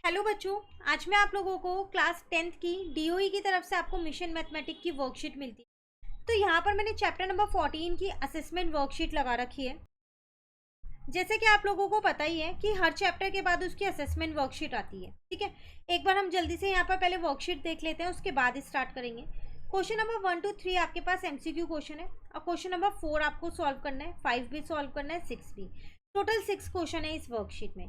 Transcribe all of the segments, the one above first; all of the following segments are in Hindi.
हेलो बच्चों। आज मैं आप लोगों को क्लास 10th की डीओई की तरफ से आपको मिशन मैथमेटिक की वर्कशीट मिलती है। तो यहाँ पर मैंने चैप्टर नंबर 14 की असेसमेंट वर्कशीट लगा रखी है। जैसे कि आप लोगों को पता ही है कि हर चैप्टर के बाद उसकी असेसमेंट वर्कशीट आती है। ठीक है, एक बार हम जल्दी से यहाँ पर पहले वर्कशीट देख लेते हैं, उसके बाद स्टार्ट करेंगे। क्वेश्चन नंबर 1 to 3 आपके पास एमसीक्यू क्वेश्चन है और क्वेश्चन नंबर 4 आपको सॉल्व करना है, 5 भी सॉल्व करना है, 6 भी। टोटल 6 क्वेश्चन है इस वर्कशीट में।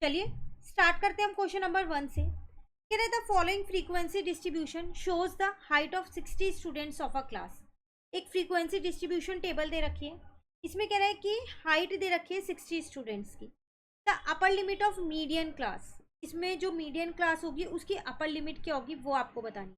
चलिए स्टार्ट करते हैं हम क्वेश्चन नंबर 1 से। कह रहे the following frequency distribution shows the height of 60 students of a class. एक फ्रीक्वेंसी डिस्ट्रीब्यूशन टेबल दे रखी है, इसमें कह रहा है कि हाइट दे रखी है 60 स्टूडेंट्स की। The upper limit of median class, इसमें जो मीडियन क्लास होगी उसकी अपर लिमिट क्या होगी वो आपको बतानी।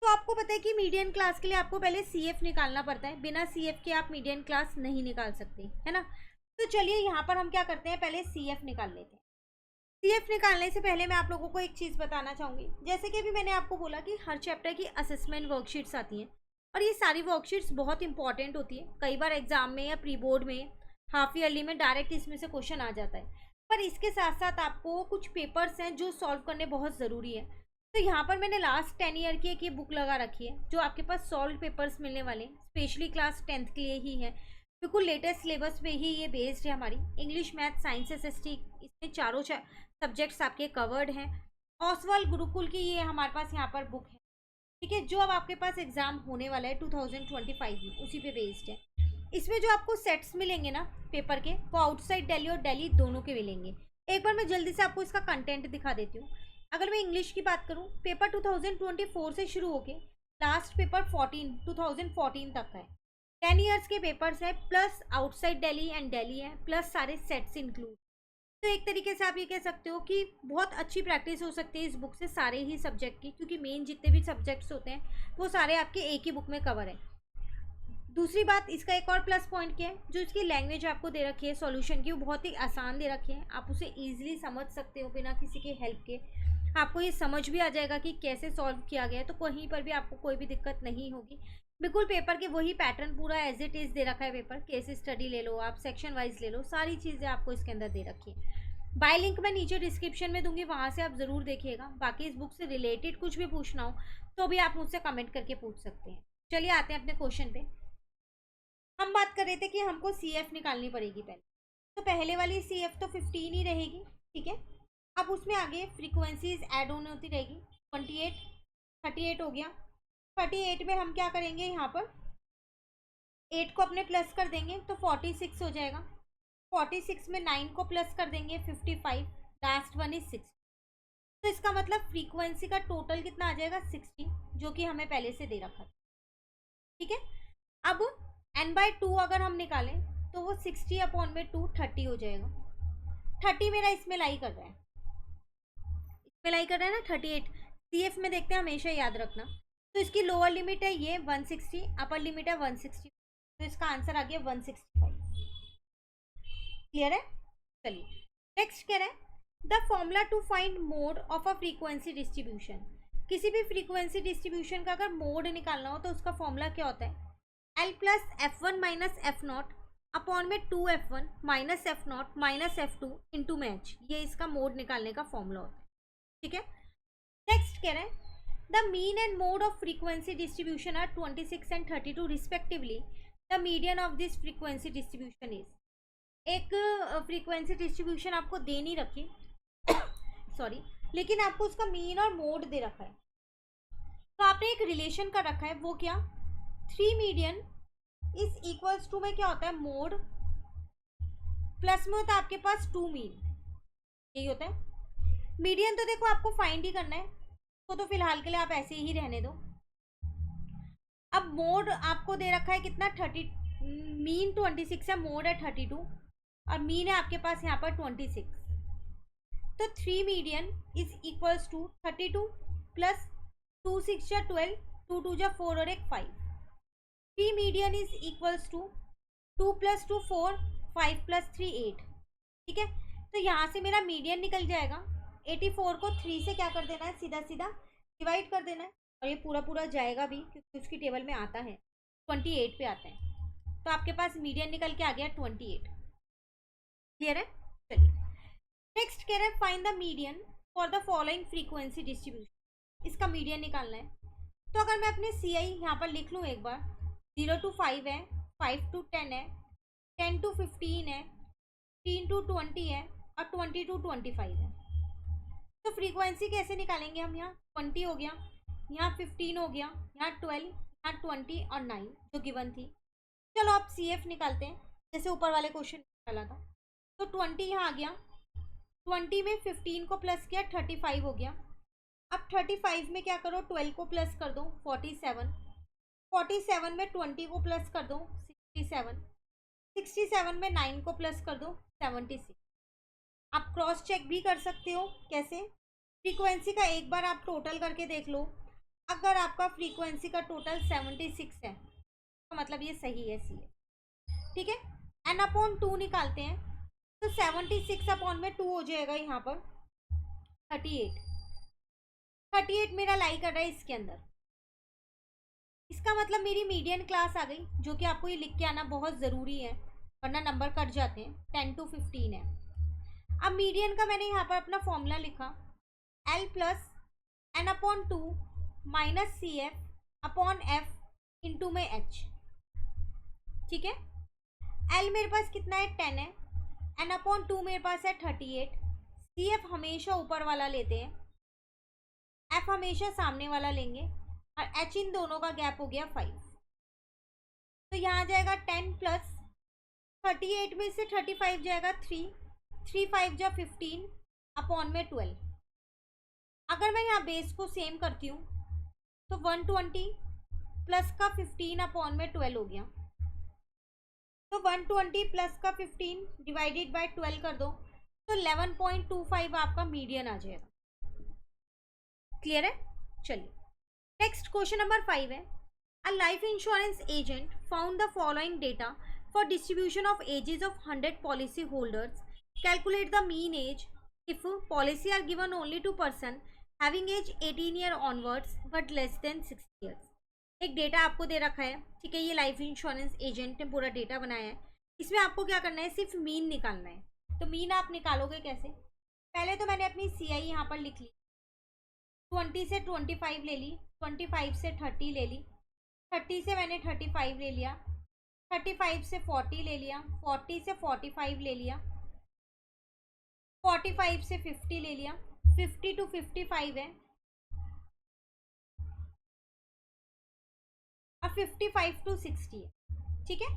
तो आपको पता है कि मीडियन क्लास के लिए आपको पहले सीएफ निकालना पड़ता है, बिना सीएफ के आप मीडियन क्लास नहीं निकाल सकते, है ना। तो चलिए यहाँ पर हम क्या करते हैं, पहले सीएफ निकाल लेते हैं। सीएफ निकालने से पहले मैं आप लोगों को एक चीज़ बताना चाहूँगी। जैसे कि अभी मैंने आपको बोला कि हर चैप्टर की असेसमेंट वर्कशीट्स आती हैं और ये सारी वर्कशीट्स बहुत इंपॉर्टेंट होती है। कई बार एग्जाम में या प्री बोर्ड में, हाफ ईयरली में डायरेक्ट इसमें से क्वेश्चन आ जाता है। पर इसके साथ साथ आपको कुछ पेपर्स हैं जो सॉल्व करने बहुत ज़रूरी है। तो यहाँ पर मैंने लास्ट 10 ईयर की एक ये बुक लगा रखी है जो आपके पास सॉल्व पेपर्स मिलने वाले हैं, स्पेशली क्लास 10th के लिए ही है। बिल्कुल लेटेस्ट सिलेबस पे ही ये बेस्ड है हमारी। इंग्लिश, मैथ, साइंस, एसएसटी, इसमें चारों सब्जेक्ट्स आपके कवर्ड हैं। ऑसवाल गुरुकुल की ये हमारे पास यहाँ पर बुक है, ठीक है, जो अब आपके पास एग्जाम होने वाला है 2025 में, उसी पे बेस्ड है। इसमें जो आपको सेट्स मिलेंगे ना पेपर के, वो आउटसाइड दिल्ली और दिल्ली दोनों के मिलेंगे। एक बार मैं जल्दी से आपको इसका कंटेंट दिखा देती हूँ। अगर मैं इंग्लिश की बात करूँ, पेपर 2024 से शुरू होके लास्ट पेपर 2014 तक का है। 10 ईयर्स के पेपर्स है, plus outside Delhi and Delhi है, प्लस सारे सेट्स इंक्लूड। तो एक तरीके से आप ये कह सकते हो कि बहुत अच्छी प्रैक्टिस हो सकती है इस बुक से सारे ही सब्जेक्ट की, क्योंकि मेन जितने भी सब्जेक्ट्स होते हैं वो सारे आपके एक ही बुक में कवर है। दूसरी बात, इसका एक और प्लस पॉइंट क्या है, जो इसकी लैंग्वेज आपको दे रखी है सॉल्यूशन की, वो बहुत ही आसान दे रखी है। आप उसे ईजिली समझ सकते हो बिना किसी के हेल्प के। आपको ये समझ भी आ जाएगा कि कैसे सॉल्व किया गया है, तो कहीं पर भी आपको कोई भी दिक्कत नहीं होगी। बिल्कुल पेपर के वही पैटर्न पूरा एज इट इज़ दे रखा है। पेपर केस स्टडी ले लो, आप सेक्शन वाइज ले लो, सारी चीज़ें आपको इसके अंदर दे रखी है। बाय लिंक मैं नीचे डिस्क्रिप्शन में दूंगी, वहाँ से आप ज़रूर देखिएगा। बाकी इस बुक से रिलेटेड कुछ भी पूछना हो तो भी आप मुझसे कमेंट करके पूछ सकते हैं। चलिए आते हैं अपने क्वेश्चन पे। हम बात कर रहे थे कि हमको सीएफ निकालनी पड़ेगी पहले। तो पहले वाली सीएफ तो 15 ही रहेगी, ठीक है। अब उसमें आगे फ्रीक्वेंसीज ऐड ऑन होती रहेगी। 28, 38 हो गया। 38 में हम क्या करेंगे, यहाँ पर 8 को अपने प्लस कर देंगे तो 46 हो जाएगा। 46 में 9 को प्लस कर देंगे 55, लास्ट वन इज 60। तो इसका मतलब फ्रीक्वेंसी का टोटल कितना आ जाएगा, 60, जो कि हमें पहले से दे रखा था, ठीक है। अब n/2 अगर हम निकालें तो वो 60 अपॉन में 2 30 हो जाएगा। 30 मेरा इसमें लाई कर रहा है, इसमें लाई कर रहा है ना 38। सीएफ में देखते हैं, हमेशा याद रखना। तो इसकी लोअर लिमिट है ये 160, अपर लिमिट है 160, तो इसका आंसर आ गया 165। क्लियर है। चलिए नेक्स्ट कह रहे हैं the formula to find mode of a frequency distribution. किसी भी फ्रीक्वेंसी डिस्ट्रीब्यूशन का अगर मोड निकालना हो तो उसका फॉर्मूला क्या होता है, L plus F one minus F not upon में 2f1 minus F not minus F2 into में h। ये इसका मोड निकालने का फॉर्मूला होता है, ठीक है। नेक्स्ट कह रहे हैं the mean and mode of frequency distribution are 26 and 32 respectively. The median of this frequency distribution is. एक फ्रीक्वेंसी डिस्ट्रीब्यूशन आपको दे नहीं रखी सॉरी, लेकिन आपको उसका मीन और मोड दे रखा है। तो आपने एक रिलेशन का रखा है, वो क्या, 3 मीडियन इज इक्वल्स टू में क्या होता है, मोड प्लस में होता है आपके पास 2 मीन, यही होता है। मीडियन तो देखो आपको फाइंड ही करना है, तो फिलहाल के लिए आप ऐसे ही रहने दो। अब मोड आपको दे रखा है कितना, 30, मीन 26 है, मोड है 32 और मीन है आपके पास यहाँ पर 26। तो 3 median is equals to 32 plus 2 6 जा 12, 2 2 जा 4 और एक 5। 3 median is equals to 2 plus 2 4, 5 plus 3 8, ठीक है। तो यहाँ से मेरा मीडियन निकल जाएगा। 84 को 3 से क्या कर देना है, सीधा सीधा डिवाइड कर देना है, और ये पूरा पूरा जाएगा भी क्योंकि उसकी टेबल में आता है 28 पे आता है। तो आपके पास मीडियन निकल के आ गया 28। क्लियर है। चलिए नेक्स्ट कह रहे हैं find the median for the following frequency distribution, इसका मीडियन निकालना है। तो अगर मैं अपने सी आई यहाँ पर लिख लूँ एक बार, 0 to 5 है, 5 to 10 है, 10 to 15 है, 15 to 20 है और 20 to 25 है। तो फ्रीक्वेंसी कैसे निकालेंगे हम? यहाँ 20 हो गया, यहाँ 15 हो गया, यहाँ 12, यहाँ 20 और 9 जो गिवन थी। चलो अब सी एफ निकालते हैं, जैसे ऊपर वाले क्वेश्चन निकाला था। तो 20 यहाँ आ गया, 20 में 15 को प्लस किया 35 हो गया। अब 35 में क्या करो, 12 को प्लस कर दो 47, 47 में 20 को प्लस कर दो 67, 67 में 9 को प्लस कर दो 76। आप क्रॉस चेक भी कर सकते हो। कैसे? फ्रीक्वेंसी का एक बार आप टोटल करके देख लो, अगर आपका फ्रीक्वेंसी का टोटल 76 है तो मतलब ये सही है सी है। ठीक है, एन अपॉन 2 निकालते हैं, तो 76 अपॉन में 2 हो जाएगा यहाँ पर 38। 38 मेरा लाई कर रहा है इसके अंदर, इसका मतलब मेरी मीडियन क्लास आ गई, जो कि आपको ये लिख के आना बहुत ज़रूरी है वरना नंबर कट जाते हैं। 10 to 15 है। अब मीडियन का मैंने यहाँ पर अपना फॉर्मूला लिखा, L plus n upon 2 minus c f upon f into में एच। ठीक है, L मेरे पास कितना है 10 है, एन अपॉन 2 मेरे पास है 38, सी एफ हमेशा ऊपर वाला लेते हैं, एफ हमेशा सामने वाला लेंगे और एच इन दोनों का गैप हो गया 5। तो यहाँ आ जाएगा 10 प्लस 38 में से 35 जाएगा 3, 3 5 जा 15 अपॉन में 12। अगर मैं यहाँ बेस को सेम करती हूँ तो 120 प्लस का 15 अपॉन में 12 हो गया। तो 120 प्लस का 15 डिवाइडेड बाय 12 कर दो तो 11.25 आपका मीडियन आ जाएगा। क्लियर है? चलिए नेक्स्ट क्वेश्चन नंबर 5 है, a life insurance agent found the following data for distribution of ages of 100 policy holders, calculate the mean age if policy are given only to person having age 18 year onwards but less than 60 years. एक डेटा आपको दे रखा है, ठीक है, ये लाइफ इंश्योरेंस एजेंट ने पूरा डेटा बनाया है। इसमें आपको क्या करना है, सिर्फ मीन निकालना है। तो मीन आप निकालोगे कैसे? पहले तो मैंने अपनी सी आई यहाँ पर लिख ली, 20 से 25 ले ली, 25 से 30 ले ली, 30 से मैंने 35 ले लिया, 35 से 40 ले लिया, 40 से 45 ले लिया, 45 से 50 ले लिया, 50 to 55 है और 55 to 60 है। ठीक है,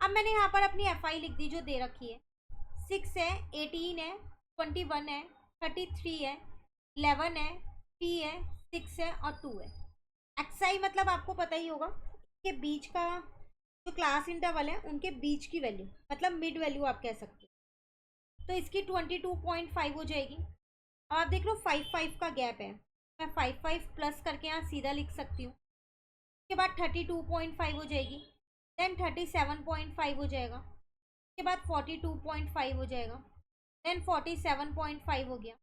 अब मैंने यहाँ पर अपनी एफ आई लिख दी जो दे रखी है, 6 है, 18 है, 21 है, 33 है, 11 है, 3 है, 6 है और 2 है। एक्स आई मतलब आपको पता ही होगा कि बीच का जो क्लास इंटरवल है उनके बीच की वैल्यू, मतलब मिड वैल्यू आप कह सकते हो। तो इसकी 22.5 हो जाएगी। अब आप देख लो 5 का गैप है, मैं 5 प्लस करके यहाँ सीधा लिख सकती हूँ। उसके बाद 32.5 हो जाएगी, देन 37.5 हो जाएगा, उसके बाद 42.5 हो जाएगा, देन 47.5 हो गया,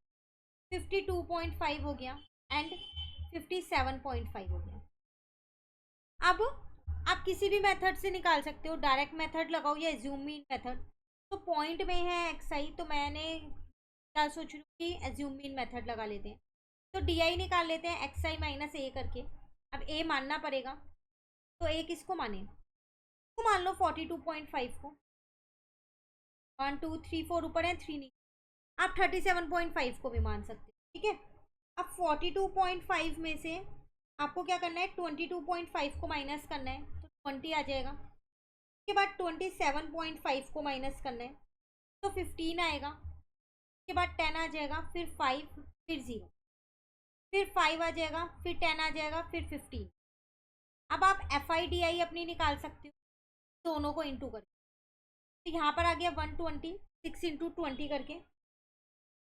52.5 हो गया एंड 57.5 हो गया। अब आप किसी भी मेथड से निकाल सकते हो, डायरेक्ट मेथड लगाओ या एज्यूम मीन मेथड। तो पॉइंट में है एक्स आई, तो मैंने क्या सोच रही हूँ कि एज्यूम मीन मेथड लगा लेते हैं। तो डी आई निकाल लेते हैं एक्स आई माइनस ए करके। अब ए मानना पड़ेगा, तो ए किसको माने, तो मान लो 42.5 को, 1 2 3 4 ऊपर है 3 नहीं, आप 37.5 को भी मान सकते हो। ठीक है, अब 42.5 में से आपको क्या करना है, 22.5 को माइनस करना है, तो 20 आ जाएगा। उसके बाद 27.5 को माइनस करना है तो 15 आएगा। उसके बाद 10 आ जाएगा, फिर 5, फिर 0, फिर 5 आ जाएगा, फिर 10 आ जाएगा, फिर 15। अब आप एफ आई डी आई अपनी निकाल सकते हो दोनों को इंटू करके। तो यहाँ पर आ गया 120, 6 इंटू 20 करके।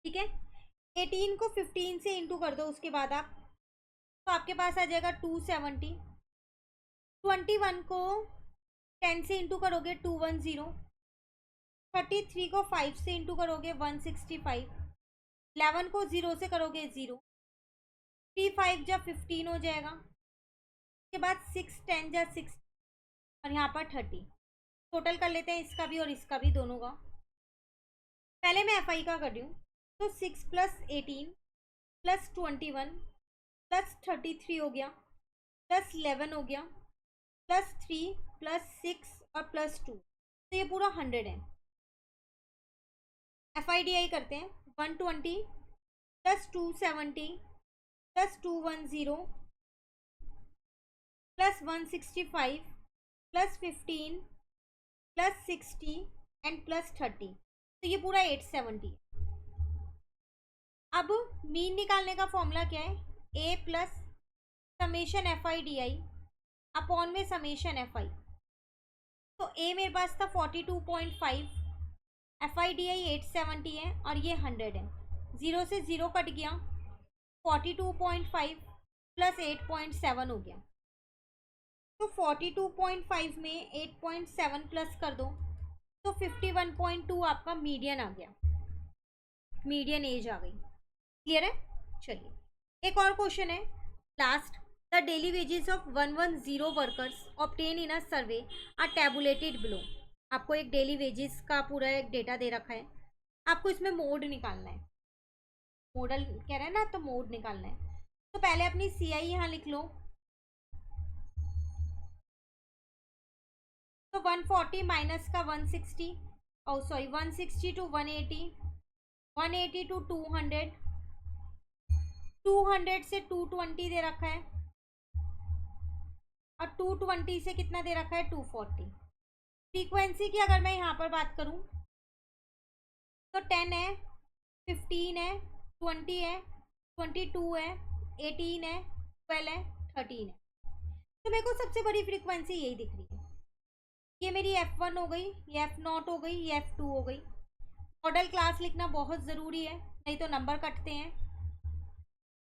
ठीक है, 18 को 15 से इंटू कर दो उसके बाद आप, तो आपके पास आ जाएगा 270। 21 को 10 से इंटू करोगे 210, 33 को 5 से इंटू करोगे 165, 11 को 0 से करोगे 0, 3 5 जा 15 हो जाएगा। उसके बाद 6 10 जा 6 और यहाँ पर 30। टोटल कर लेते हैं इसका भी और इसका भी, दोनों का। पहले मैं एफ आई का कर रही हूँ, तो 6 प्लस 18 प्लस 21 प्लस 33 हो गया, प्लस 11 हो गया, प्लस 3 प्लस 6 और प्लस 2, तो ये पूरा 100 है। FIDI करते हैं। 120 plus 270 plus 210 plus 165 plus 15 plus 60 and plus 30, तो ये पूरा 870। अब मीन निकालने का फॉर्मूला क्या है? ए प्लस समेशन FIDI अपॉन में समेशन FI। तो ए मेरे पास था 42.5, FIDI 870 है और ये 100 है। 0 से 0 कट गया, 42.5 प्लस 8.7 हो गया। तो 42.5 में 8.7 प्लस कर दो तो 51.2 आपका मीडियन आ गया, मीडियन एज आ गई। क्लियर है? चलिए एक और क्वेश्चन है last. The daily wages of 110 workers obtain in a survey are tabulated below. आपको एक डेली वेजेस का पूरा एक डेटा दे रखा है, आपको इसमें मोड निकालना है। मॉडल कह रहा है ना, तो मोड निकालना है। तो पहले अपनी CI यहाँ लिख लो। तो 140 माइनस का 160, ओ सॉरी 160 टू 180, 180 टू 200, 200 से 220 दे रखा है और 220 से कितना दे रखा है? 240। फ्रीक्वेंसी की अगर मैं यहाँ पर बात करूँ तो 10 है, 15 है, 20 है, 22 है, 18 है, 12 है, 13 है। तो मेरे को सबसे बड़ी फ्रीक्वेंसी यही दिख रही है। ये मेरी F1 हो गई, ये F0 हो गई, ये F2 हो गई। मॉडल क्लास लिखना बहुत ज़रूरी है, नहीं तो नंबर कटते हैं।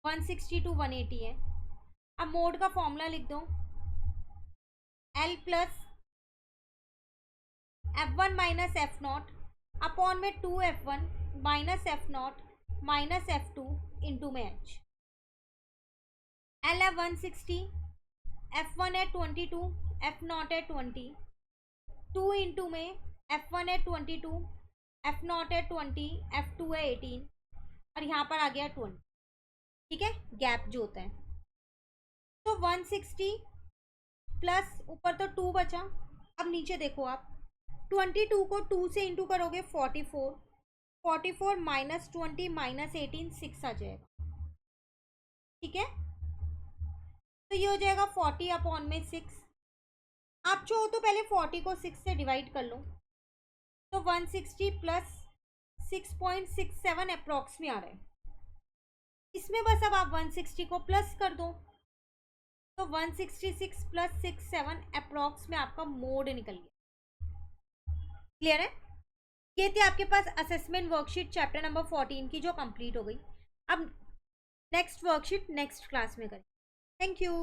160 टू 180 है। अब मोड का फॉर्मूला लिख दो, L plus F1 minus F0 upon में 2F1 minus F0 minus F2 into में H। L है 160, F1 है 22, F0 है 20, 2 इंटू में F1 है 22, F0 है 20, F2 है 18 और यहाँ पर आ गया 20। ठीक है, गैप जो होता है। तो 160 प्लस ऊपर तो 2 बचा। अब नीचे देखो आप, 22 को 2 से इंटू करोगे 44, 44 माइनस 20 माइनस 18 6 आ जाएगा। ठीक है, तो ये हो जाएगा 40 अपॉन में 6। आप चाहो तो पहले 40 को 6 से डिवाइड कर लो, तो 160 प्लस 6.67 अप्रॉक्स में आ रहा है। इसमें बस अब आप 160 को प्लस कर दो, तो 166 प्लस 67 अप्रॉक्स में आपका मोड निकल गया। क्लियर है? ये थी आपके पास असेसमेंट वर्कशीट चैप्टर नंबर 14 की, जो कंप्लीट हो गई। अब नेक्स्ट वर्कशीट नेक्स्ट क्लास में करें। Thank you.